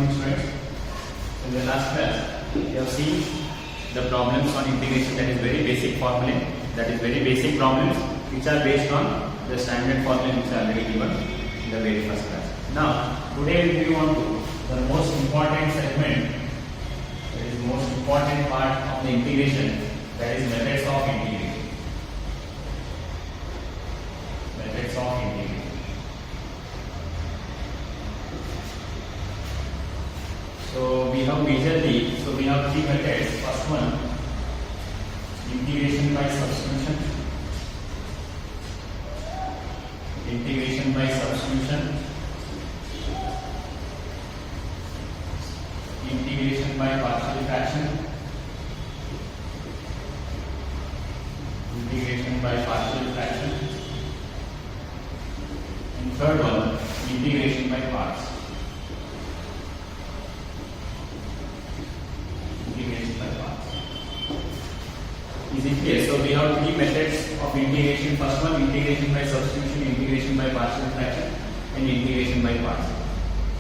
morning, students. In the last class, we have seen the problems on integration, that is very basic formula, that is very basic problems which are based on the standard formula which are already given in the very first class. Now, today we will move on to the most important segment, that is the most important part of the integration, that is methods of integration. Methods of integration. So we have majorly, we have three methods. First one, integration by substitution. Integration by substitution. Integration by partial fraction. Integration by partial fraction. And third one, integration by parts. Is it clear? So we have three methods of integration. First one, integration by substitution, integration by partial fraction, and integration by parts.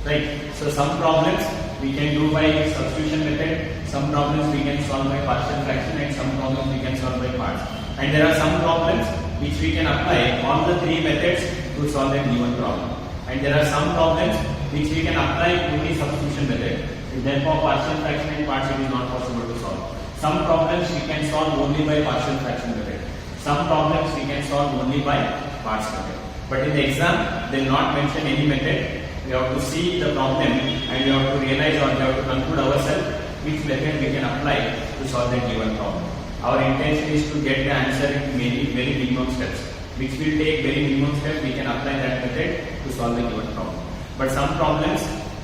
Right? So some problems we can do by substitution method, some problems we can solve by partial fraction, and some problems we can solve by parts. And there are some problems which we can apply all the three methods to solve a given problem. And there are some problems which we can apply only substitution method. Therefore, partial fraction and parts it is not possible to solve. Some problems we can solve only by partial fraction method. Some problems we can solve only by parts method. But in the exam, they will not mention any method. We have to see the problem and we have to realize or we have to conclude ourselves which method we can apply to solve the given problem. Our intention is to get the answer in very minimum steps. Which will take very minimum steps, we can apply that method to solve the given problem. But some problems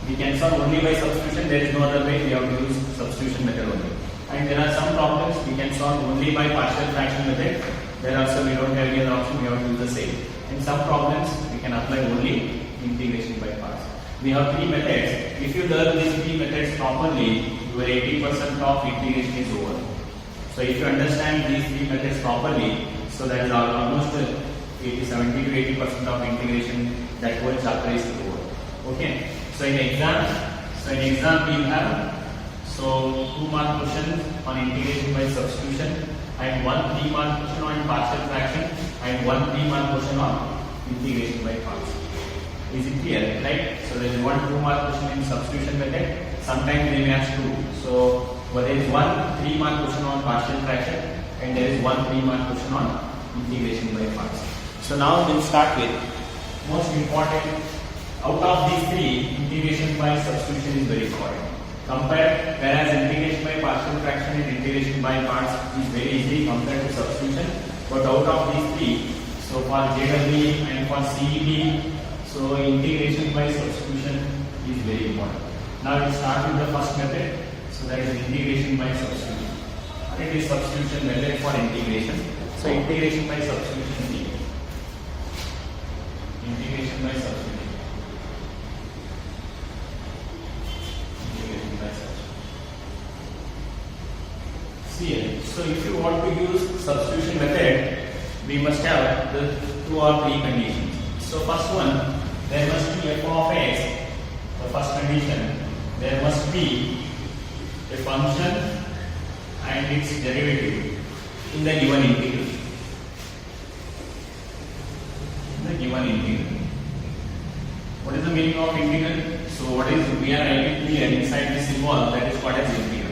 we can solve only by substitution. There is no other way. We have to use substitution method only. And there are some problems we can solve only by partial fraction method. There also we don't have any other option. We have to use the same. And some problems we can apply only integration by parts. We have three methods. If you learn these three methods properly, your 80% of integration is over. So if you understand these three methods properly, so that is almost 70 to 80% of integration. That whole chapter is over. Okay. So in exam we have 2 mark question on integration by substitution and 1 3 mark question on partial fraction and 1 3 mark question on integration by parts. Is it clear? Right? So there is 1 2 mark question in substitution method. Sometimes they may ask 2. So there is 1 3 mark question on partial fraction and there is 1 3 mark question on integration by parts. So now we'll start with most important. Out of these three, integration by substitution is very important. Compare, whereas integration by partial fraction and integration by parts is very easy compared to substitution. But out of these three, so for JEE and for CET, so integration by substitution is very important. Now we'll start with the first method. So that is integration by substitution. It is substitution method for integration. So integration by substitution is integration by substitution. Here. So if you want to use substitution method, we must have the 2 or 3 conditions. So first one, there must be f of x, the first condition, there must be a function and its derivative in the given integral. What is the meaning of integral? So what is, we are writing here inside this symbol, that is what is integral.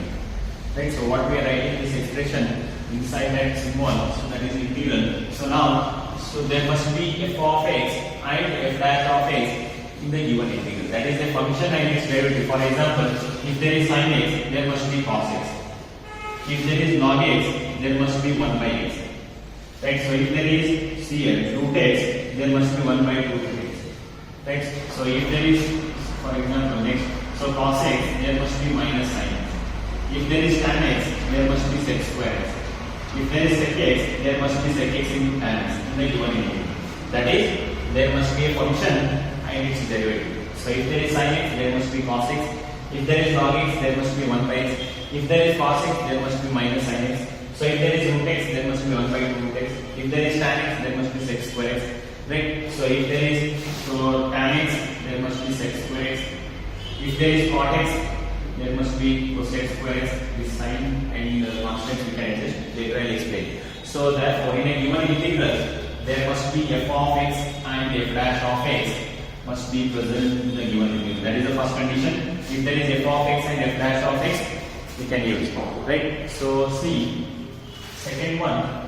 Right, so what we are writing this expression inside that symbol, so that is integral. So now, there must be f of x and f dash of x in the given integral. That is a function and its derivative. For example, if there is sin x, there must be cos x. If there is log x, there must be 1 by x. Right, so if there is CL root x, there must be 1 by 2 root x. Right, so if there is, for example, next, so cos x, there must be minus sin x. If there is tan x, there must be sec square x. If there is sec x, there must be sec x into tan x in the given integral. That is, there must be a function and its derivative. So if there is sin x, there must be cos x. If there is log x, there must be 1 by x. If there is cos x, there must be minus sin x. So if there is root x, there must be 1 by 2 root x. If there is tan x, there must be sec square x. Right? So if there is tan x, there must be sec square x. If there is cot x, there must be cosec square x with sign and constants we can adjust. Later I will explain. So therefore, in a given integral, there must be f of x and f dash of x must be present in the given integral. That is the first condition. If there is f of x and f dash of x, we can use, right? So see, second one.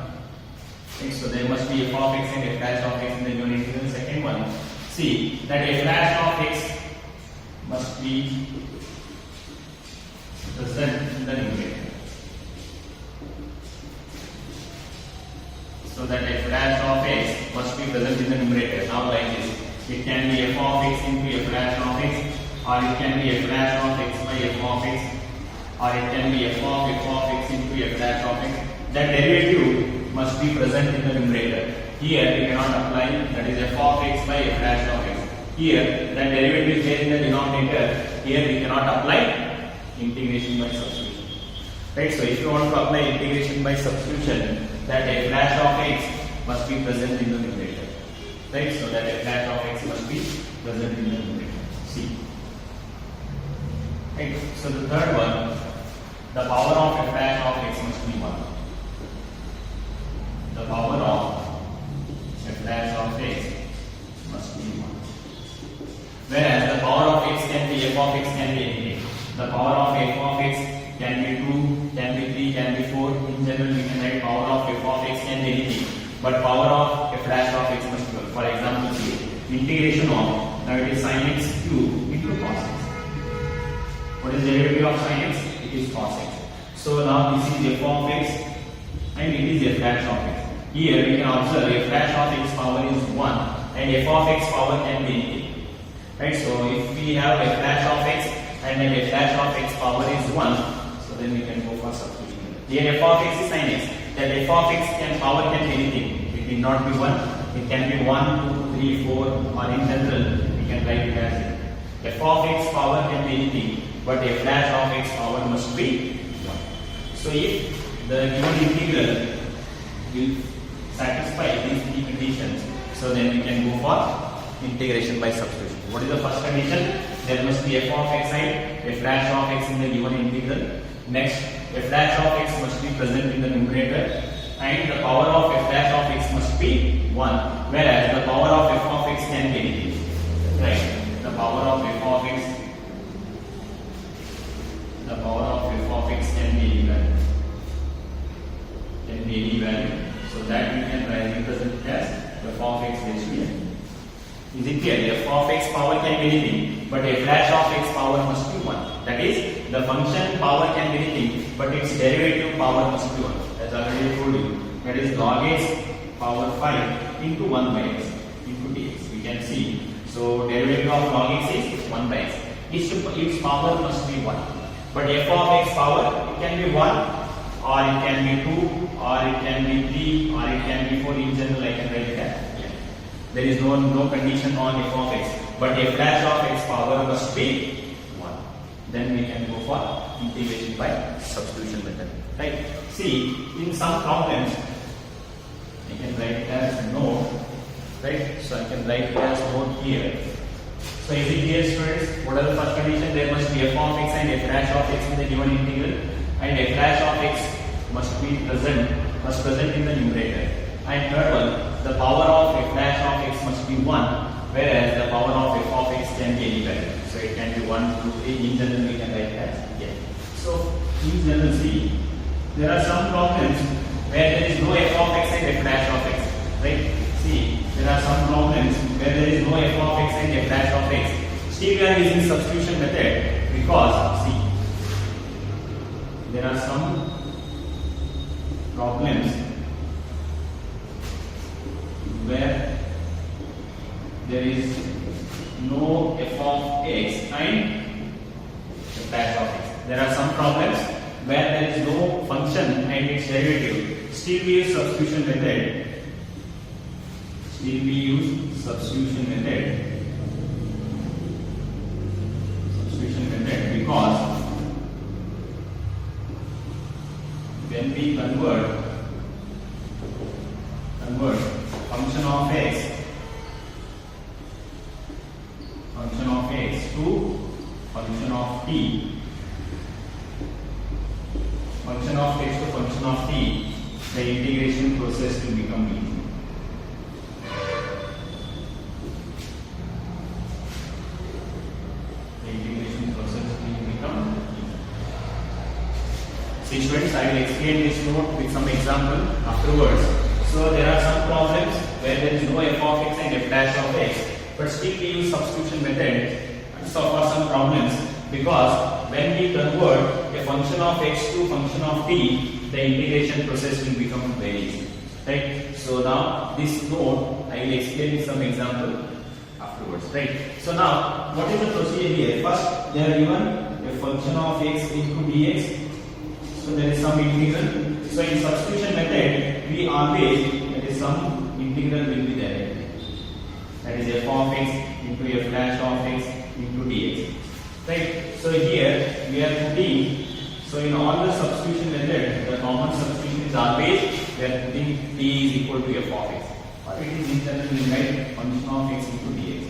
Okay, so there must be f of x and f dash of x in the given integral. Second one, see that f dash of x must be present in the numerator. So that f dash of x must be present in the numerator. Now like this, it can be f of x into f dash of x, or it can be f dash of x by f of x, or it can be f of x into f dash of x. That derivative must be present in the numerator. Here we cannot apply, that is f of x by f dash of x. Here that derivative is there in the denominator. Here we cannot apply integration by substitution. Right? So if you want to apply integration by substitution, that f dash of x must be present in the numerator. Right? So that f dash of x must be present in the numerator. See. Right? So the third one, the power of f dash of x must be 1. The power of f dash of x must be 1. Whereas the power of x can be f of x can be anything. The power of f of x can be 2, can be 3, can be 4. In general, we can write power of f of x can be anything. But power of f dash of x must be 1. For example, here, integration of, now it is sin x cube into cos x. What is the derivative of sin x? It is cos x. So now this is f of x and it is f dash of x. Here we can observe f dash of x power is 1 and f of x power can be anything. Right? So if we have f dash of x and then f dash of x power is 1, so then we can go for substitution. Here f of x is sin x. That f of x power can be anything. It will not be 1. It can be 1, 2, 3, 4, or in general we can write it as f of x power can be anything, but f dash of x power must be 1. So if the given integral will satisfy these three conditions, so then we can go for integration by substitution. What is the first condition? There must be f of x and f dash of x in the given integral. Next, f dash of x must be present in the numerator, and the power of f dash of x must be 1, whereas the power of f of x can be anything. Right? The power of f of x, can be any value. Can be any value. So that we can represent it as f of x raised to n. Is it clear? F of x power can be anything, but f dash of x power must be 1. That is, the function power can be anything, but its derivative power must be 1. As I already told you, that is log x power 5 into 1 by x into dx. We can see. So derivative of log x is 1 by x. Its power must be 1. But f of x power, it can be 1, or it can be 2, or it can be 3, or it can be 4. In general, I can write it as. There is no condition on f of x, but f dash of x power must be 1. Then we can go for integration by substitution method. Right? See, in some problems, I can write it as note. Right? So I can write it as note here. So is it clear, students? What are the first condition? There must be f of x and f dash of x in the given integral, and f dash of x must present in the numerator. And third one, the power of f dash of x must be 1, whereas the power of f of x can be any value. So it can be 1, 2, 3. In general, we can write as n. So in general, see, there are some problems where there is no f of x and f dash of x. Right? See, there are some problems where there is no f of x and f dash of x. Still, we are using substitution method because, see, there are some problems where there is no f of x and f dash of x. There are some problems where there is no function and its derivative. Still we use substitution method. Because when we convert function of x to function function of x to function of t, the integration process will become easy. The integration process will become easy. See students, I will explain this note with some example afterwards. So there are some problems where there is no f of x and f dash of x, but still we use substitution method so for some problems, because when we convert a function of x to function of t, the integration process will become very easy, right? So now this note I will explain with some example afterwards, right? So now what is the procedure here? First they are given a function of x into dx, so there is some integral. So in substitution method we always, there is some integral will be there, that is f of x into f dash of x into dx, right? So here we are putting, so in all the substitution method, the common substitution is always we are putting t is equal to f of x, or it is internally like function of x into dx,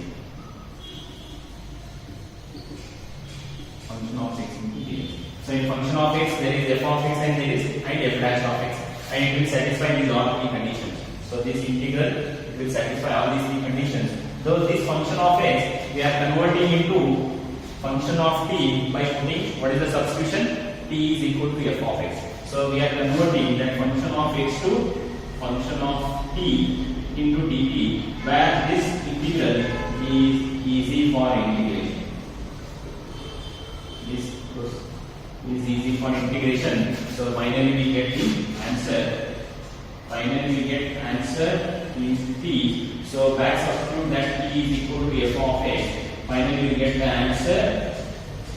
function of x into dx. So in function of x there is f of x and there is f dash of x, and it will satisfy these all three conditions. So this integral, it will satisfy all these three conditions. Though this function of x we are converting into function of t by putting, what is the substitution? T is equal to f of x. So we are converting that function of x to function of t into dt, where this integral is easy for integration. This is easy for integration. So finally we get the answer. Finally we get answer is t. So back substitute that t is equal to f of x. Finally we get the answer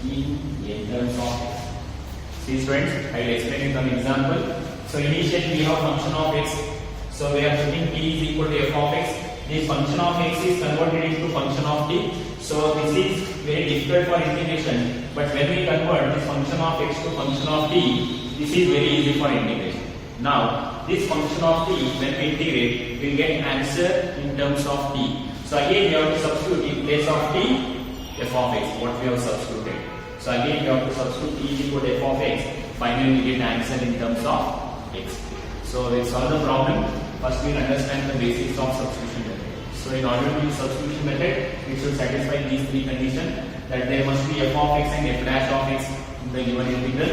in terms of x. See students, I will explain with an example. So initially we have function of x. So we are putting t is equal to f of x. This function of x is converted into function of t. So this is very difficult for integration. But when we convert this function of x to function of t, this is very easy for integration. Now this function of t, when we integrate, we will get answer in terms of t. So again we have to substitute in place of t, f of x, what we have substituted. So again we have to substitute t is equal to f of x. Finally we get answer in terms of x. So let's solve the problem. First we will understand the basics of substitution method. So in order to use substitution method, we should satisfy these three conditions, that there must be f of x and f dash of x in the given integral,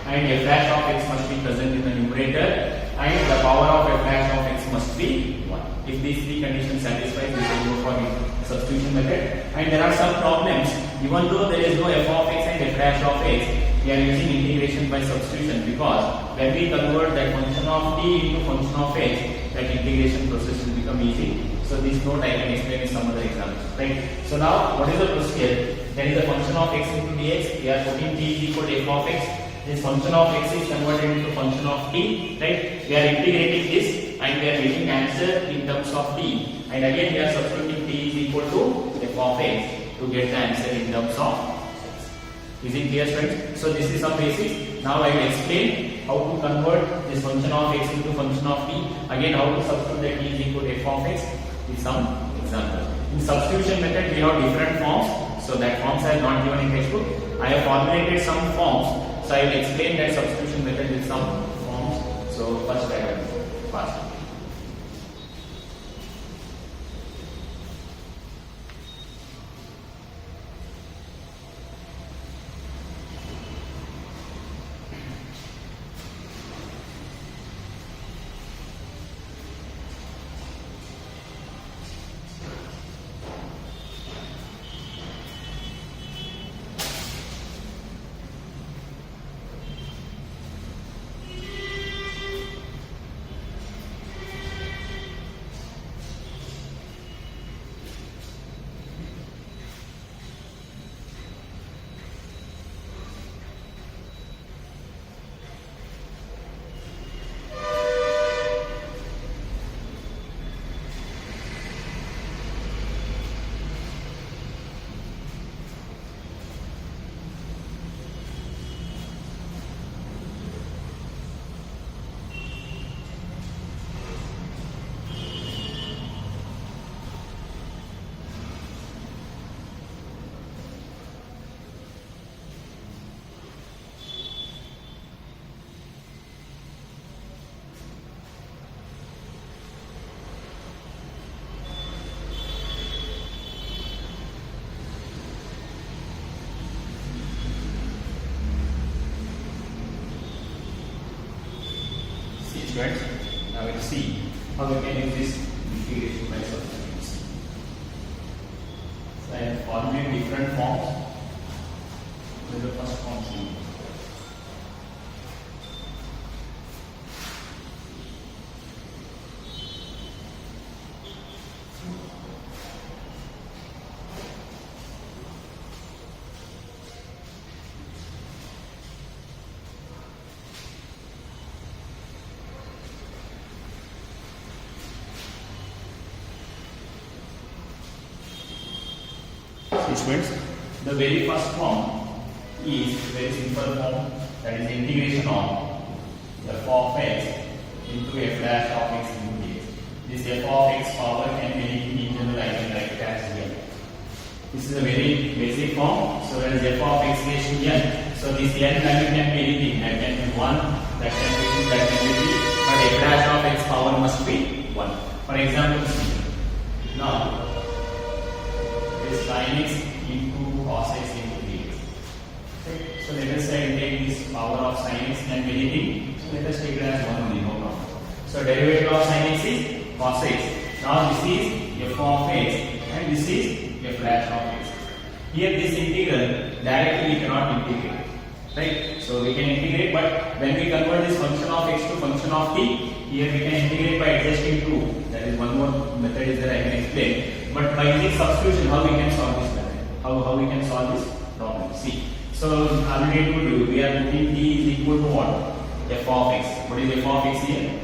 and f dash of x must be present in the numerator, and the power of f dash of x must be 1. If these three conditions satisfy, we will go for substitution method. And there are some problems, even though there is no f of x and f dash of x, we are using integration by substitution, because when we convert that function of t into function of x, that integration process will become easy. So this note I can explain in some other examples, right? So now what is the procedure? There is a function of x into dx. We are putting t is equal to f of x. This function of x is converted into function of t, right? We are integrating this and we are getting answer in terms of t. And again we are substituting t is equal to f of x to get the answer in terms of x. Is it clear, friends? So this is some basics. Now I will explain how to convert this function of x into function of t. Again, how to substitute that t is equal to f of x with some example. In substitution method we have different forms. So that forms are not given in textbook. I have formulated some forms. So I will explain that substitution method with some forms. So first I will pass. students, now we'll see how we can use this integration by substitutions. So I have formulated different forms. This is the first form C. Students, the very first form is very simple form, that is integration of f of x into f dash of x into dx. This f of x power can be anything in general I can write it as n. This is a very basic form. So whereas f of x raised to n, so this n value can be anything. That can be 1, that can be 2, that can be 3, but f dash of x power must be 1. For example, now this sin x into cos x into dx. Okay. So let us say I take this power of sin x can be anything. So let us take it as 1 only, no problem. So derivative of sin x is cos x. Now this is f of x and this is f dash of x. Here this integral directly we cannot integrate. Right? So we can integrate, but when we convert this function of x to function of t, here we can integrate by adjusting 2. That is one more method is that I can explain. But by using substitution, how we can solve this method? How we can solve this problem? See. So already told you we are putting t is equal to what? F of x. What is f of x here?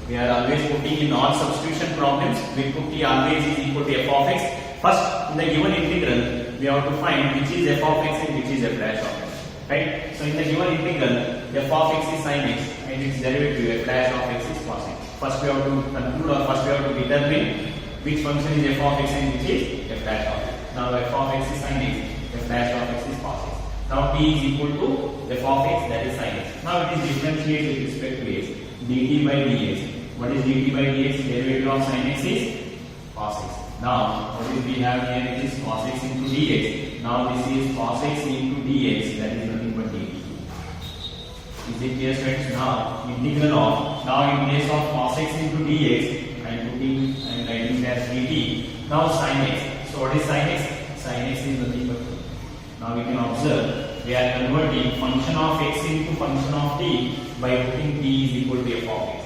We are always putting in all substitution problems. We put t always is equal to f of x. First, in the given integral, we have to find which is f of x and which is f dash of x. Right? So in the given integral, f of x is sin x and its derivative f dash of x is cos x. First we have to conclude or first we have to determine which function is f of x and which is f dash of x. Now f of x is sin x, f dash of x is cos x. Now t is equal to f of x, that is sin x. Now it is differentiated with respect to x. dt by dx. What is dt by dx? Derivative of sin x is cos x. Now what is we have here? It is cos x into dx. Now this is cos x into dx, that is nothing but dt. Is it clear, friends? Now integral of, now in place of cos x into dx, I am writing it as dt. Now sin x. So what is sin x? Sin x is nothing but t. Now we can observe we are converting function of x into function of t by putting t is equal to f of x.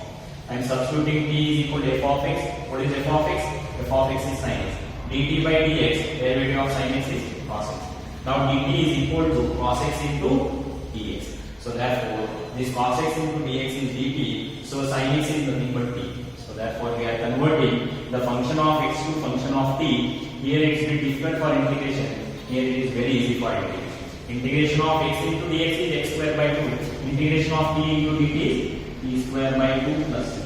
I am substituting t is equal to f of x. What is f of x? F of x is sin x. dt by dx, derivative of sin x is cos x. Now dt is equal to cos x into dx. So therefore, this cos x into dx is dt. So sin x is nothing but t. So therefore, we are converting the function of x to function of t. Here it is very difficult for integration. Here it is very easy for integration. Integration of x into dx is x square by 2. Integration of t into dt is t square by 2 plus t.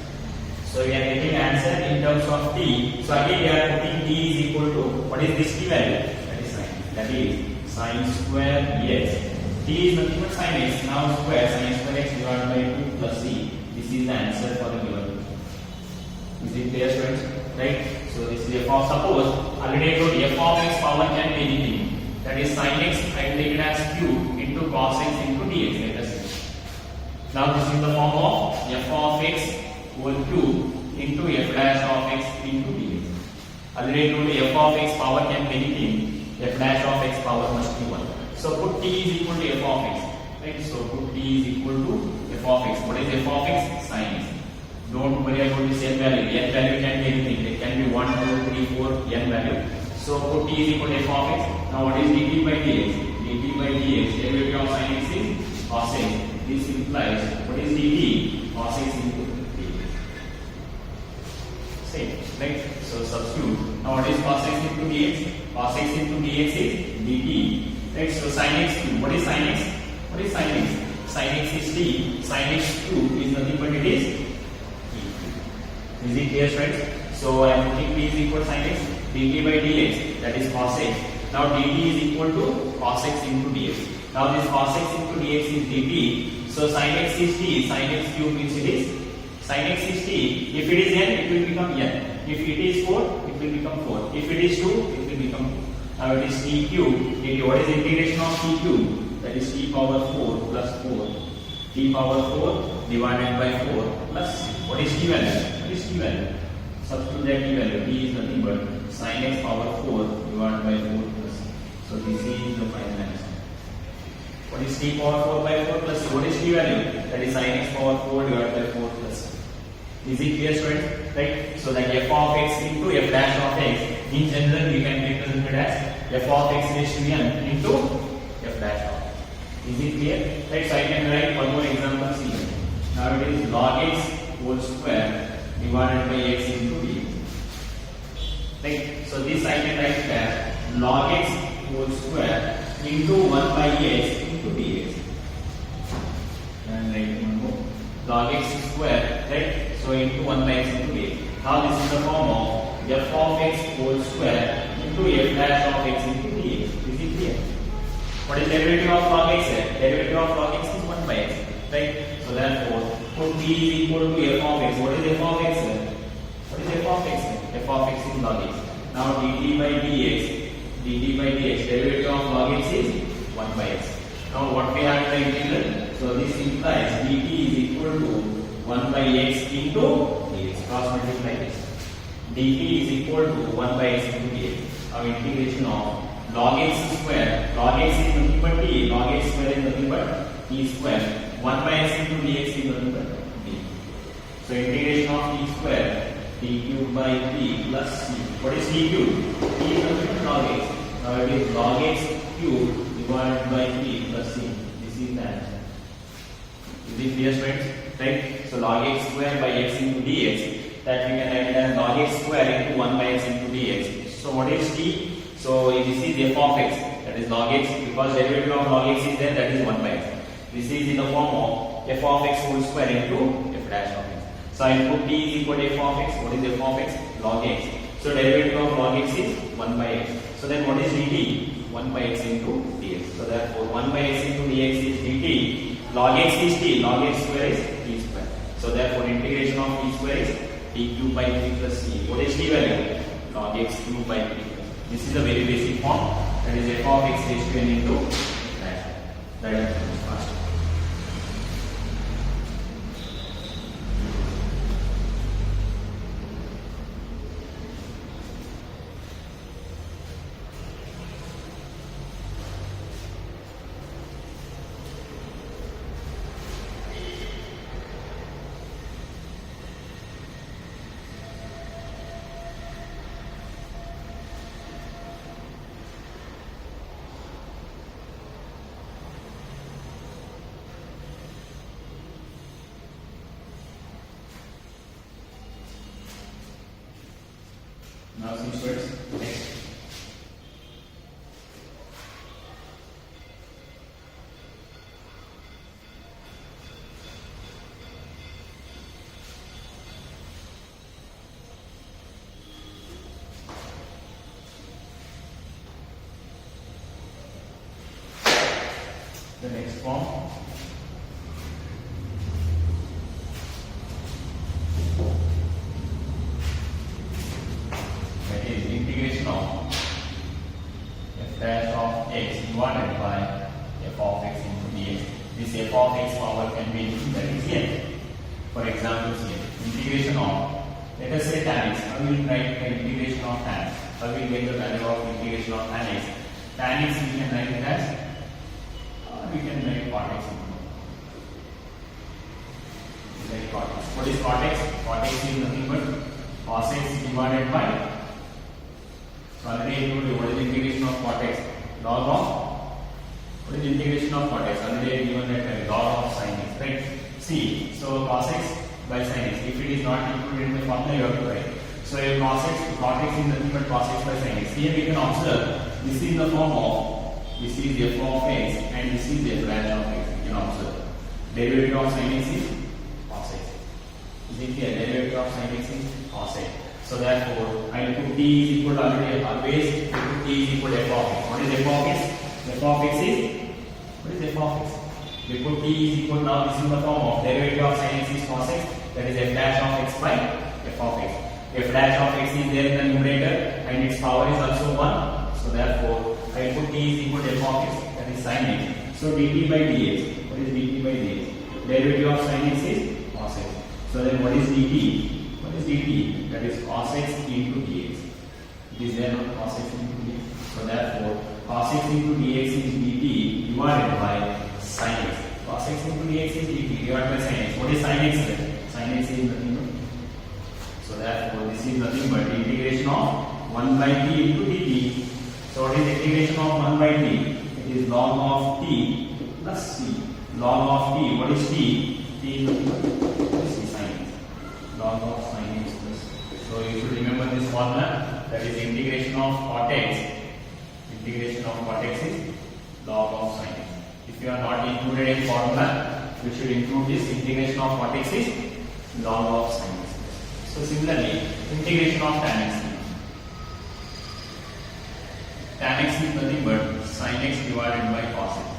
So we are getting answer in terms of t. So again we are putting t is equal to, what is this t value? That is sin. That is sin square dx. T is nothing but sin x. Now square sin square x divided by 2 plus c. This is the answer for the given. Is it clear, friends? Right? So this is f of, suppose already I told f of x power can be anything. That is sin x, I will take it as cube into cos x into dx. Let us see. Now this is the form of f of x whole cube into f dash of x into dx. Already I told you f of x power can be anything. F dash of x power must be 1. So put t is equal to f of x. Right? So put t is equal to f of x. What is f of x? Sin x. Don't worry about this n value. N value can be anything. It can be 1, 2, 3, 4, n value. So put t is equal to f of x. Now what is dt by dx? dt by dx, derivative of sin x is cos x. This implies, what is dt? Cos x into dx. Same, right? So substitute. Now what is cos x into dx? Cos x into dx is dt. Right? So sin x cube. What is sin x? What is sin x? Sin x is t. Sin x cube is nothing but it is t. Is it clear, friends? So I am putting t is equal to sin x. dt by dx, that is cos x. Now dt is equal to cos x into dx. Now this cos x into dx is dt. So sin x is t. Sin x cube means it is sin x is t. If it is n, it will become n. If it is 4, it will become 4. If it is 2, it will become 2. Now it is t cube. What is integration of t cube? That is t power 4 plus 4 t power 4 divided by 4 plus c. What is t value? What is t value? Substitute that t value. T is nothing but sin x power 4 divided by 4 plus c. So this is the final answer. What is t power 4 by 4 plus c? What is t value? That is sin x power 4 divided by 4 plus c. Is it clear, students? Right? So that f of x into f dash of x, in general we can represent it as f of x raised to n into f dash of x. Is it clear? Right? So I can write one more example here. Now it is log x whole square divided by x into dx. Right? So this I can write as log x whole square into 1 by x into dx. And write one more. Log x square, right? So into 1 by x into dx. Now this is the form of f of x whole square into f dash of x into dx. Is it clear? What is derivative of log x here? Derivative of log x is 1 by x, right? So therefore, put t is equal to f of x. What is f of x here? What is f of x here? F of x is log x. Now dt by dx, derivative of log x is 1 by x. Now what we have in the integral? So this implies dt is equal to 1 by x into dx. Cross multiply this. dt is equal to 1 by x into dx. Our integration of log x square. Log x is nothing but t. Log x square is nothing but t square. 1 by x into dx is nothing but t. So integration of t square, t cube by t plus c. What is t cube? T is nothing but log x. Now it is log x cube divided by t plus c. This is the answer. Is it clear, friends? Right? So log x square by x into dx, that we can write it as log x square into 1 by x into dx. So what is t? So this is f of x, that is log x, because derivative of log x is there, that is 1 by x. This is in the form of f of x whole square into f dash of x. So I put t is equal to f of x. What is f of x? Log x. So derivative of log x is 1 by x. So then what is dt? 1 by x into dx. So therefore 1 by x into dx is dt. Log x is t. Log x square is t square. So therefore integration of t square is t cube by 3 plus c. What is t value? Log x cube by 3. This is a very basic form. That is f of x raised to n into that is fast. Now see students, next. The next form. Integration of f dash of x divided by f of x into dx. This f of x power can be anything that is here. For example, here integration of, let us say tan x. I will write the integration of tan. I will get the value of integration of tan x. Tan x we can write it as, we can write cot x into. Cot x. What is cot x? Cot x is nothing but cos x divided by. So already I told you what is the integration of cot x? Log of, what is the integration of cot x? Already I given that log of sin x, right? See, so cos x by sin x. If it is not included in the formula, you have to write. So if cot x is nothing but cos x by sin x. Here we can observe this is the form of, this is f of x and this is f dash of x. You can observe. Derivative of sin x is cos x. Is it clear? Derivative of sin x is cos x. So therefore, I will put t is equal to already always put t is equal to f of x. What is f of x? F of x is, what is f of x? We put t is equal, now this is the form of derivative of sin x is cos x, that is f dash of x by f of x. F dash of x is there in the numerator and its power is also 1. So therefore, I put t is equal to f of x, that is sin x. So dt by dx, what is dt by dx? derivative of sin x is cos x. So then what is dt? What is dt? That is cos x into dx. It is there not cos x into dx. So therefore cos x into dx is dt divided by sin x. Cos x into dx is dt divided by sin x. What is sin x then? Sin x is nothing but. So therefore this is nothing but integration of 1 by t into dt. So what is integration of 1 by t? It is log of t plus c. Log of t, what is t? T is nothing but sin x. Log of sin x plus. So you should remember this formula, that is integration of cot x. Integration of cot x is log of sin x. If you are not included in formula, you should include this integration of cot x is log of sin x. So similarly, integration of tan x. Tan x is nothing but sin x divided by cos x.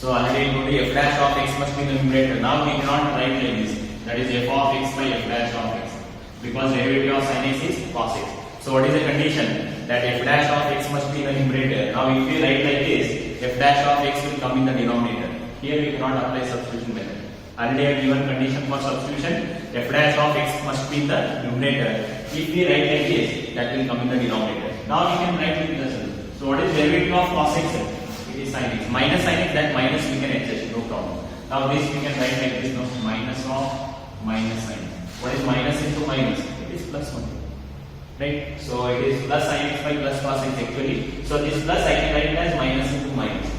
So already I told you f dash of x must be the numerator. Now we cannot write like this. That is f of x by f dash of x. Because derivative of sin x is cos x. So what is the condition? That f dash of x must be the numerator. Now if we write like this, f dash of x will come in the denominator. Here we cannot apply substitution method. Already I have given condition for substitution. F dash of x must be in the numerator. If we write like this, that will come in the denominator. Now we can write with this. So what is derivative of cos x? It is sin x. Minus sin x, that minus we can adjust, no problem. Now this we can write like this, no, minus of minus sin x. What is minus into minus? It is plus 1. Right? So it is plus sin x by plus cos x actually. So this plus I can write it as minus into minus.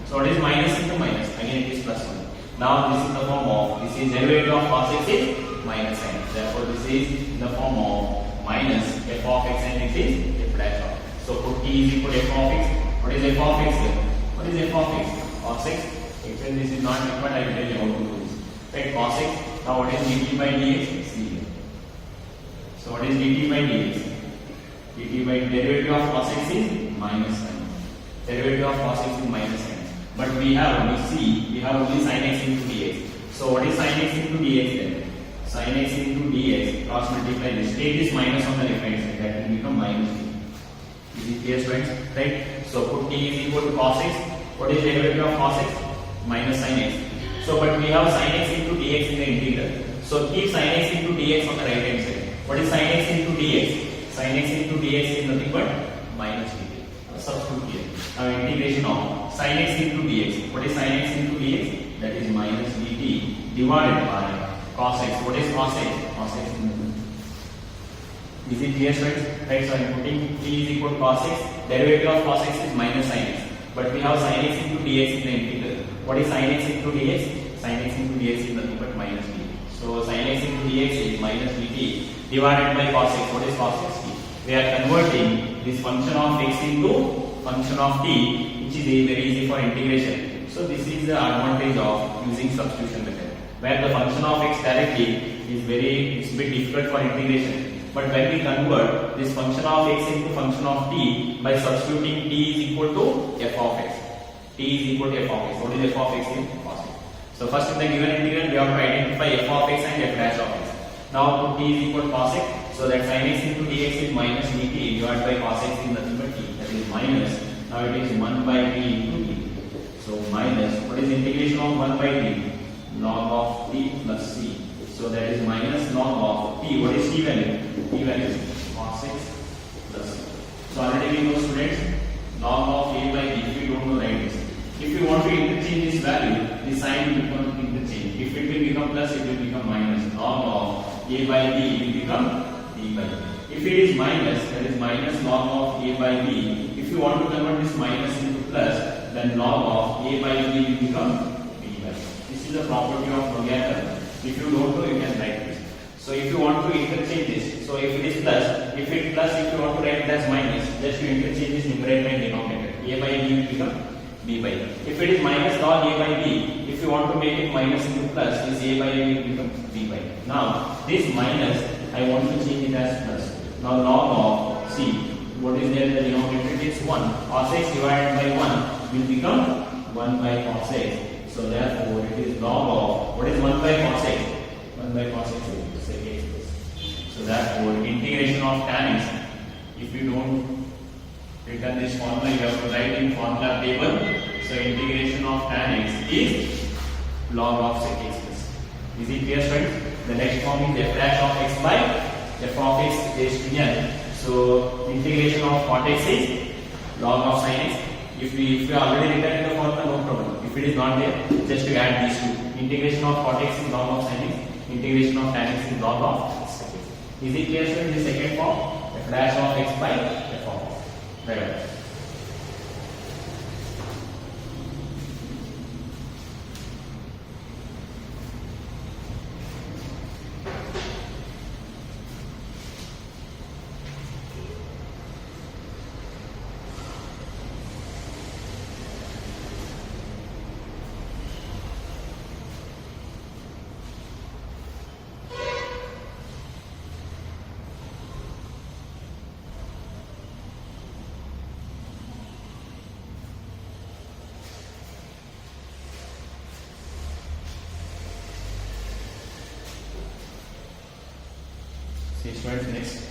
So what is minus into minus? Again it is plus 1. Now this is the form of, this is derivative of cos x is minus sin x. Therefore this is in the form of minus f of x and x is f dash of x. So put t is equal to f of x. What is f of x then? What is f of x? Cos x. Actually this is not required, I will tell you how to do this. Right, cos x. Now what is dt by dx? See here. So what is dt by dx? dt by derivative of cos x is minus sin x. Derivative of cos x is minus sin x. But we have only sin x into dx. So what is sin x into dx then? Sin x into dx, cross multiply this. Take this minus on the left hand side, that will become minus t. Is it clear, students? Right? So put t is equal to cos x. What is derivative of cos x? Minus sin x. So but we have sin x into dx in the integral. So keep sin x into dx on the right hand side. What is sin x into dx? Sin x into dx is nothing but minus dt. Substitute here. Now integration of sin x into dx. What is sin x into dx? That is minus dt divided by cos x. What is cos x? Cos x is nothing. Is it clear, students? Right, so I am putting t is equal to cos x. Derivative of cos x is minus sin x. But we have sin x into dx in the integral. What is sin x into dx? Sin x into dx is nothing but minus dt. So sin x into dx is minus dt divided by cos x. What is cos x? T. We are converting this function of x into function of t, which is very easy for integration. So this is the advantage of using substitution method, where the function of x directly is a bit difficult for integration. But when we convert this function of x into function of t by substituting t is equal to f of x. T is equal to f of x. What is f of x in cos x? So first in the given integral we have to identify f of x and f dash of x. Now put t is equal to cos x. So that sin x into dx is minus dt divided by cos x is nothing but t. That is minus. Now it is 1 by t into t. So minus. What is integration of 1 by t? Log of t plus c. So that is minus log of t. What is t value? T value is cos x plus c. So already we know, students, log of a by b. If you don't know, write this. If you want to interchange this value, the sign will become interchange. If it will become plus, it will become minus. Log of a by b will become d by b. If it is minus, that is minus log of a by b. If you want to convert this minus into plus, then log of a by b will become b by b. This is the property of logarithm. If you don't know, you can write this. So if you want to interchange this, so if it is plus, if it plus, if you want to write it as minus, just you interchange this numerator and denominator. A by b will become b by b. If it is minus log a by b, if you want to make it minus into plus, this a by b will become b by b. Now this minus, I want to change it as plus. Now log of c, what is there in the denominator? It is 1. Cos x divided by 1 will become 1 by cos x. So therefore it is log of, what is 1 by cos x? 1 by cos x is sec x. So therefore integration of tan x, if you don't written this formula, you have to write in formula table. So integration of tan x is log of sec x plus. Is it clear, students? The next form is f dash of x by f of x raised to n. So integration of cot x is log of sin x. If we already written in the formula, no problem. If it is not there, just to add these two. Integration of cot x is log of sin x. Integration of tan x is log of sec x. Is it clear, students? The second form, f dash of x by f of x. Right. See, students, next.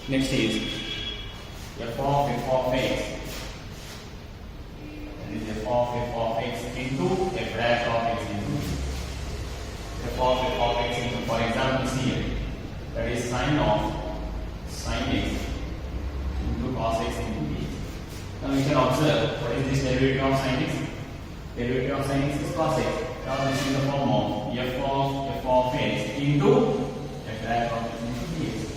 Next is f of x, that is f of x into f dash of x into f of x into, for example, here, that is sin of sin x into cos x into dx. Now we can observe what is this derivative of sin x. Derivative of sin x is cos x. Now this is the form of f of x into f dash of x into dx.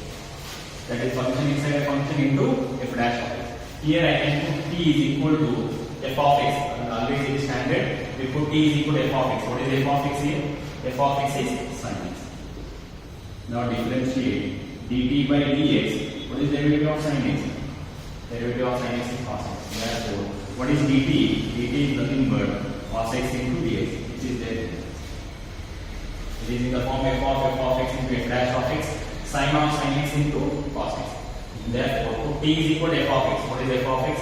That is function inside a function into f dash of x. Here I can put t is equal to f of x. And always in standard we put t is equal to f of x. What is f of x here? F of x is sin x. Now differentiate dt by dx. What is derivative of sin x? Derivative of sin x is cos x. Therefore, what is dt? Dt is nothing but cos x into dx, which is there. It is in the form f of x into f dash of x. Sin of sin x into cos x. Therefore, put t is equal to f of x. What is f of x?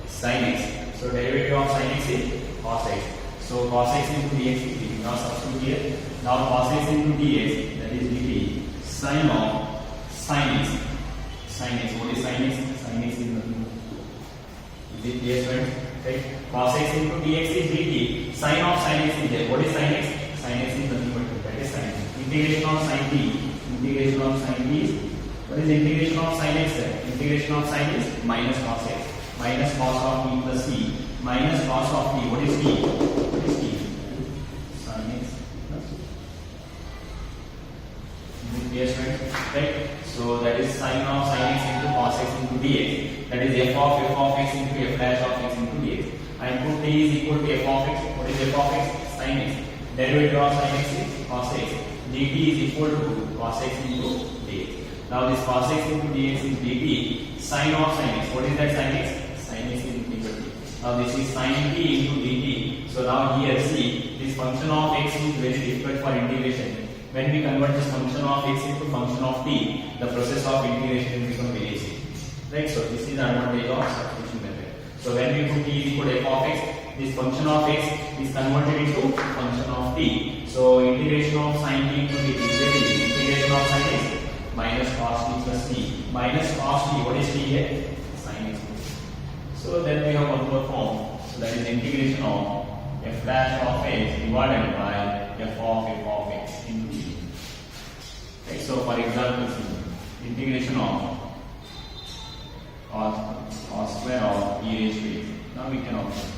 Sin x. So derivative of sin x is cos x. So cos x into dx is dt. Now substitute here. Now cos x into dx, that is dt. Sin of sin x. Sin x. What is sin x? Sin x is nothing. Is it clear, friends? Right? Cos x into dx is dt. Sin of sin x is there. What is sin x? Sin x is nothing but that is sin x. Integration of sin t. Integration of sin t is, what is integration of sin x? Integration of sin is minus cos x. Minus cos of t plus t. Minus cos of t. What is t? What is t? Sin x plus t. Is it clear, friends? Right? So that is sin of sin x into cos x into dx. That is f of x into f dash of x into dx. And put t is equal to f of x. What is f of x? Sin x. Derivative of sin x is cos x. dt is equal to cos x into dx. Now this cos x into dx is dt. Sin of sin x. What is that sin x? Sin x is equal to. Now this is sin t into dt. So now here see, this function of x is very difficult for integration. When we convert this function of x into function of t, the process of integration will become very easy. Right? So this is the advantage of substitution method. So when we put t is equal to f of x, this function of x is converted into function of t. So integration of sin t into dt is very easy. Integration of sin x minus cos t plus t. Minus cos t, what is t here? Sin x. So then we have one more form. So that is integration of f dash of x divided by f of x into dt. Right? So for example, integration of cos square of e raised to x. Now we can observe.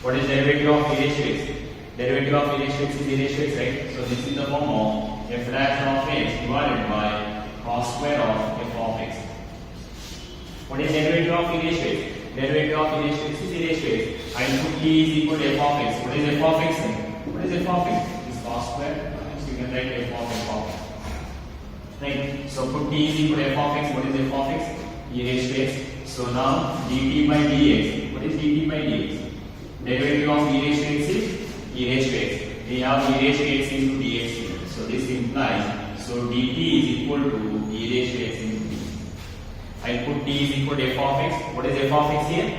What is derivative of e raised to x? Derivative of e raised to x is e raised to x, right? So this is the form of f dash of x divided by cos square of f of x. What is derivative of e raised to x? Derivative of e raised to x is e raised to x. And put t is equal to f of x. What is f of x? What is f of x? Is cos square. So you can write f of x. Right? So put t is equal to f of x. What is f of x? e raised to x. So now dt by dx. What is dt by dx? Derivative of e raised to x is e raised to x. We have e raised to x into dx here. So this implies, so dt is equal to e raised to x into d. I put t is equal to f of x. What is f of x here?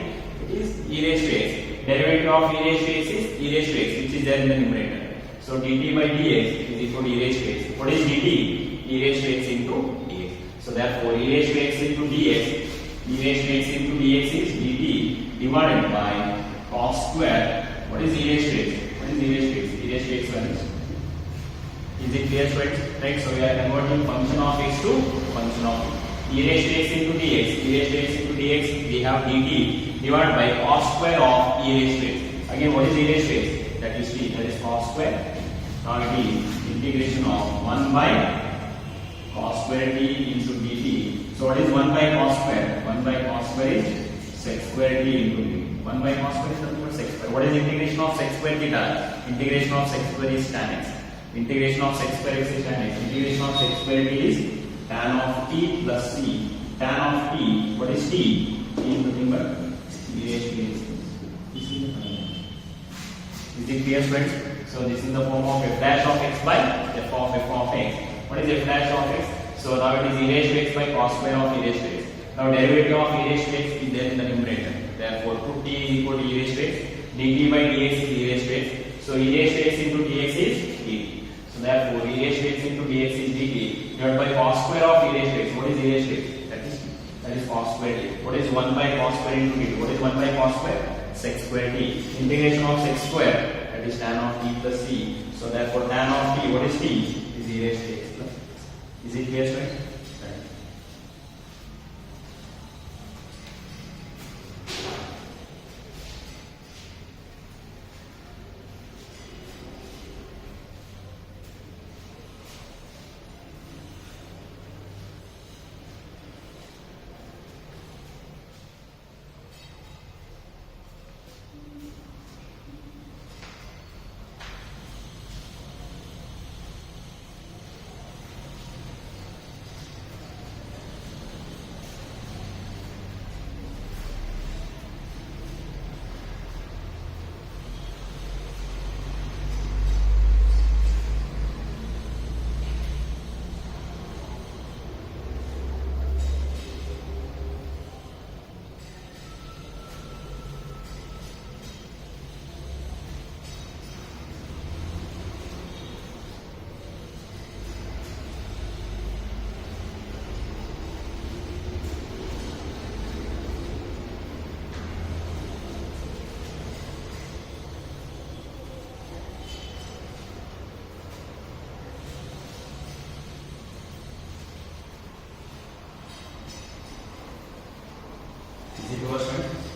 It is e raised to x. Derivative of e raised to x is e raised to x, which is there in the numerator. So dt by dx is equal to e raised to x. What is dt? E raised to x into dx. So therefore e raised to x into dx, e raised to x into dx is dt divided by cos square. What is e raised to x? What is e raised to x? E raised to x values. Is it clear, friends? Right. So we are converting function of x to function of e raised to x into dx. E raised to x into dx. We have dt divided by cos square of e raised to x. Again, what is e raised to x? That is t. That is cos square. Now it is integration of 1 by cos square t into dt. So what is 1 by cos square? 1 by cos square is sec square t into dt. 1 by cos square is nothing but sec square. What is integration of sec square theta? Integration of sec square is tan x. Integration of sec square x is tan x. Integration of sec square t is tan of t plus c. Tan of t, what is t? T is nothing but e raised to x. Is it clear, friends? So this is the form of f dash of x by f of x. What is f dash of x? So now it is e raised to x by cos square of e raised to x. Now derivative of e raised to x is there in the numerator. Therefore put t is equal to e raised to x. dt by dx is e raised to x. So e raised to x into dx is dt. So therefore e raised to x into dx is dt divided by cos square of e raised to x. What is e raised to x? That is cos square t. What is 1 by cos square into dt? What is 1 by cos square? Sec square t. Integration of sec square, that is tan of t plus c. So therefore tan of t, what is t? Is e raised to x plus x. Is it clear, right?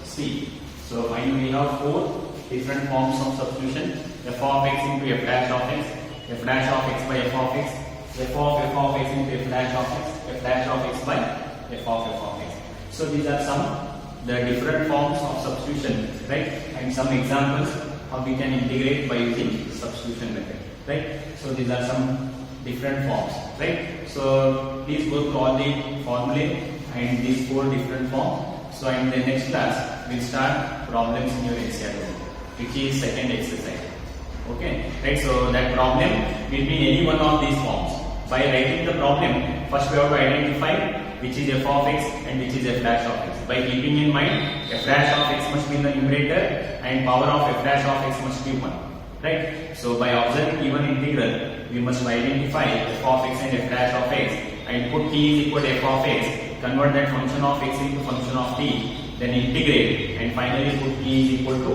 C. So finally we have 4 different forms of substitution: f of x into f dash of x, f dash of x by f of x, f of x into f dash of x, f dash of x by f of x. So these are some the different forms of substitution, right? And some examples how we can integrate by using substitution method, right? So these are some different forms, right? So please go through all the formulae and these 4 different forms. So in the next class we'll start problems in your NCERT, which is second exercise. Okay, right? So that problem will be in any one of these forms. By writing the problem, first we have to identify which is f of x and which is f dash of x. By keeping in mind f dash of x must be in the numerator and power of f dash of x must be 1. Right? So by observing given integral, we must identify f of x and f dash of x and put t is equal to f of x, convert that function of x into function of t, then integrate and finally put t is equal to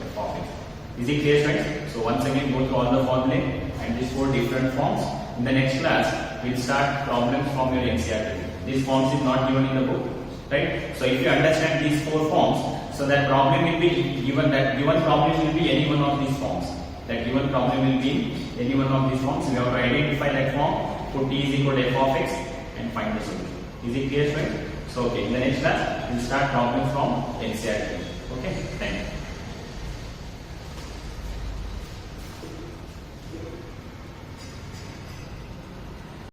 f of x. Is it clear, friends? So once again go through all the formulae and these 4 different forms. In the next class, we'll start problems from your NCERT. These forms is not given in the book, right? So if you understand these 4 forms, so that problem will be given, that given problem will be any one of these forms. That given problem will be any one of these forms. We have to identify that form, put t is equal to f of x and find the solution. Is it clear, friends? So okay, in the next class, we'll start problems from NCERT. Okay, thank you.